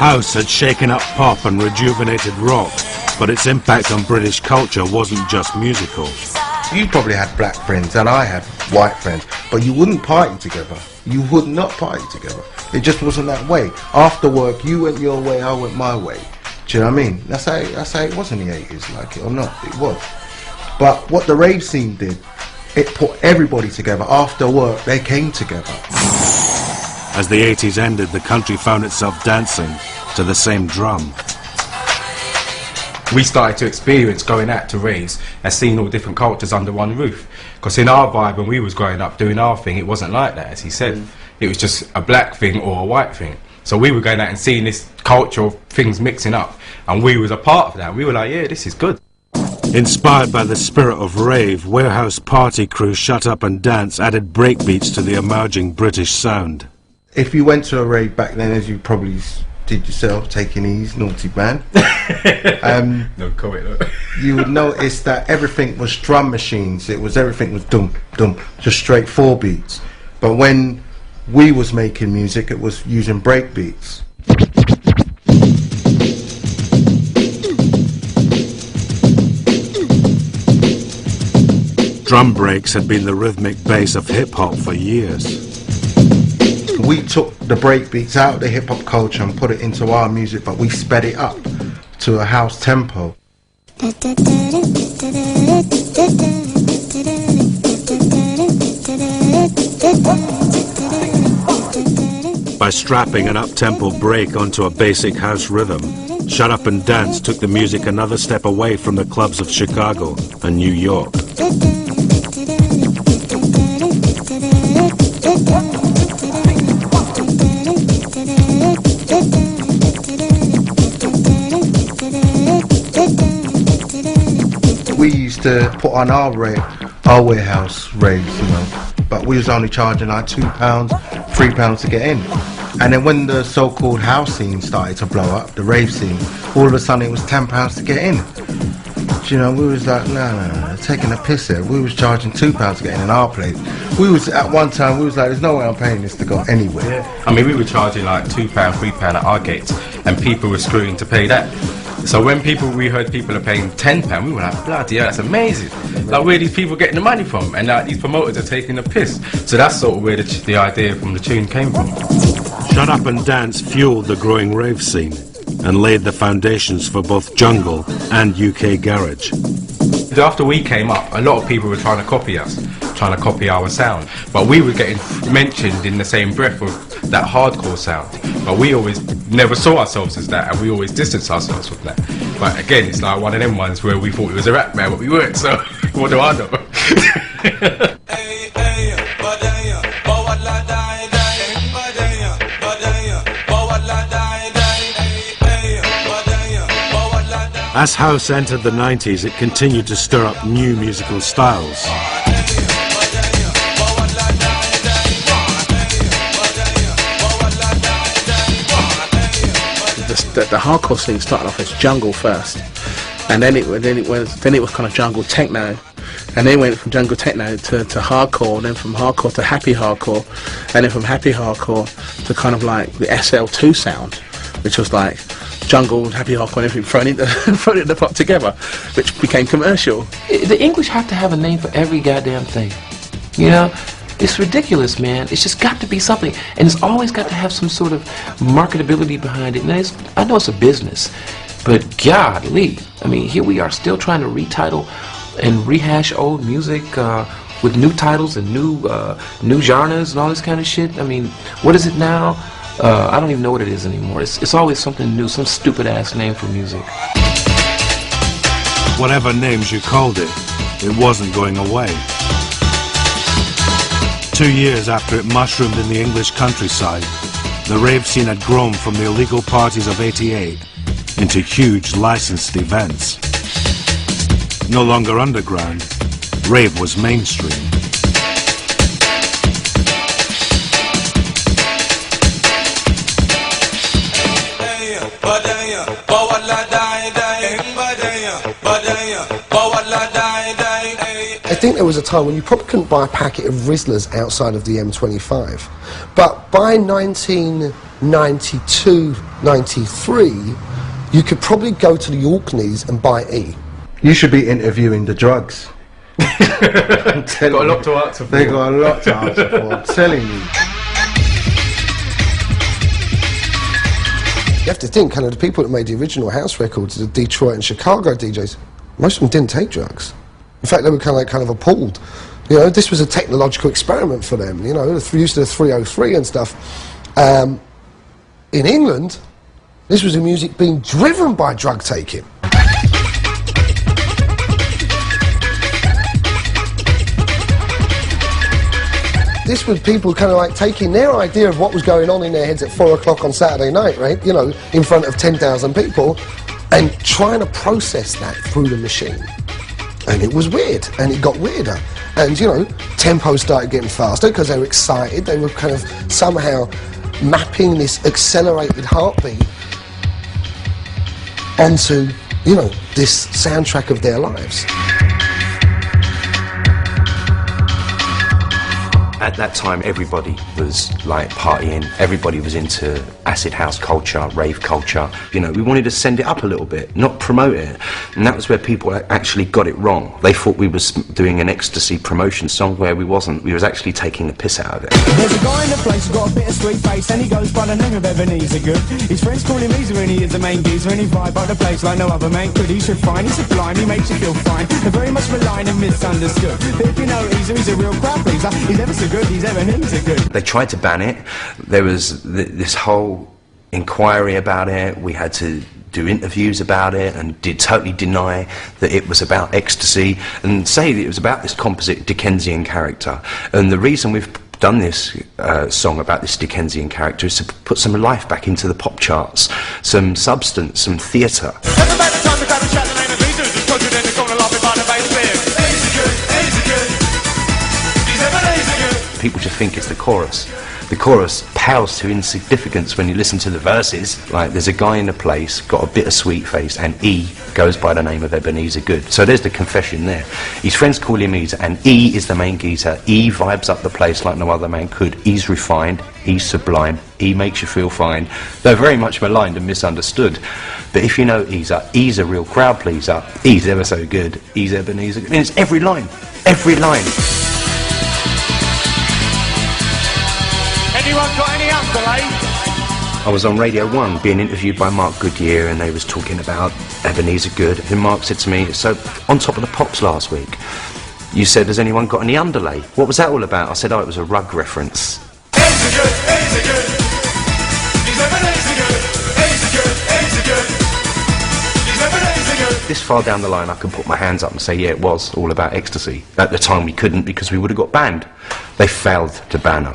House had shaken up pop and rejuvenated rock, but its impact on British culture wasn't just musical. You probably had black friends and I had white friends, but you wouldn't party together. You would not party together. It just wasn't that way. After work, you went your way, I went my way. Do you know what I mean? That's how it was in the 80s, like it or not, it was. But what the rave scene did, it put everybody together. After work, they came together. As the 80s ended, the country found itself dancing to the same drum. We started to experience going out to raves and seeing all different cultures under one roof. Because in our vibe, when we was growing up doing our thing, it wasn't like that, as he said. It was just a black thing or a white thing. So we were going out and seeing this culture of things mixing up, and we was a part of that. We were like, yeah, this is good. Inspired by the spirit of rave, warehouse party crew Shut Up and Dance added breakbeats to the emerging British sound. If you went to a rave back then, as you probably did yourself, taking ease, naughty man, no comment. you would notice that everything was drum machines. Everything was dum dum, just straight 4 beats. But when we was making music, it was using break beats. Drum breaks had been the rhythmic base of hip-hop for years. We took the break beats out of the hip-hop culture and put it into our music, but we sped it up to a house tempo. By strapping an up-tempo break onto a basic house rhythm, Shut Up and Dance took the music another step away from the clubs of Chicago and New York. We used to put on our warehouse raves, you know, but we was only charging like £2, £3 to get in. And then when the so-called house scene started to blow up, the rave scene, all of a sudden it was £10 to get in. You know, we was like, no, taking a piss here. We was charging £2 to get in our place. We was, at one time, we was like, there's no way I'm paying this to go anywhere. Yeah. I mean, we were charging like £2, £3 at our gates, and people were screwing to pay that. So when we heard people are paying £10, we were like, bloody hell, that's amazing. Like, where are these people getting the money from? And these promoters are taking a piss. So that's sort of where the idea from the tune came from. Shut Up and Dance fueled the growing rave scene and laid the foundations for both jungle and UK garage. After we came up, a lot of people were trying to copy us, trying to copy our sound, but we were getting mentioned in the same breath of that hardcore sound. But we always never saw ourselves as that, and we always distanced ourselves from that. But again, it's like one of them ones where we thought it was a rap man, but we weren't, so what do I know? As house entered the 90s, it continued to stir up new musical styles. The hardcore scene started off as jungle first, and then it was kind of jungle techno, and then went from jungle techno to hardcore, and then from hardcore to happy hardcore, and then from happy hardcore to kind of like the SL2 sound, which was like jungle, happy hardcore, and everything thrown in the pot together, which became commercial. The English have to have a name for every goddamn thing, you know? It's ridiculous, man. It's just got to be something, and it's always got to have some sort of marketability behind it. Now, I know it's a business, but golly, I mean, here we are still trying to retitle and rehash old music with new titles and new genres and all this kind of shit. I mean, what is it now? I don't even know what it is anymore. It's always something new, some stupid ass name for music. Whatever names you called it, it wasn't going away. 2 years after it mushroomed in the English countryside, the rave scene had grown from the illegal parties of '88 into huge licensed events. No longer underground, rave was mainstream. I think there was a time when you probably couldn't buy a packet of Rizzlers outside of the M25, but by 19 92, 93, you could probably go to the Orkneys and buy E. You should be interviewing the drugs. I'm They've got a lot to answer for. They got a lot to answer for, I'm telling you. You have to think, kind of the people that made the original house records, the Detroit and Chicago DJs, most of them didn't take drugs. In fact, they were kind of appalled. You know, this was a technological experiment for them, you know, the use of the 303 and stuff. In England, this was a music being driven by drug taking. This was people kind of like taking their idea of what was going on in their heads at 4 o'clock on Saturday night, right? You know, in front of 10,000 people, and trying to process that through the machine. And it was weird, and it got weirder. And, you know, tempo started getting faster because they were excited. They were kind of somehow mapping this accelerated heartbeat onto, you know, this soundtrack of their lives. At that time, everybody was like partying, everybody was into acid house culture, rave culture. You know, we wanted to send it up a little bit, not promote it. And that was where people actually got it wrong. They thought we was doing an ecstasy promotion song where we wasn't. We was actually taking the piss out of it. There's a guy in the place who's got a bit of sweet face, and he goes by the name of Ebenezer Good. His friends call him Easer, and he is the main geezer, and he vibe up the place like no other man could. He's refined, he's sublime, he makes you feel fine. They're very much maligned and misunderstood. But if you know Easer, he's a real crowd pleaser. He's ever so good, he's Ebenezer Good. They tried to ban it. There was this whole inquiry about it. We had to do interviews about it and totally deny that it was about ecstasy and say that it was about this composite Dickensian character. And the reason we've done this song about this Dickensian character is to put some life back into the pop charts, some substance, some theatre. People just think it's the chorus. The chorus pales to insignificance when you listen to the verses. Like, there's a guy in a place, got a bit of sweet face, and E goes by the name of Ebenezer Good. So there's the confession there. His friends call him Easer, and E is the main geezer. E vibes up the place like no other man could. E's refined, E's sublime, E makes you feel fine. They're very much maligned and misunderstood. But if you know Easer, E's a real crowd pleaser. E's ever so good. E's Ebenezer Good. I mean, it's every line. Every line. Anyone got any underlay? I was on Radio 1 being interviewed by Mark Goodyear, and they was talking about Ebenezer Good, and Mark said to me, so on Top of the Pops last week, you said, has anyone got any underlay? What was that all about? I said, oh, it was a rug reference. Ebenezer Good, Ebenezer Good. He's Ebenezer Good, Ebenezer Good, Ebenezer Good. He's Ebenezer Good. This far down the line I can put my hands up and say, yeah, it was all about ecstasy. At the time we couldn't because we would have got banned. They failed to ban us.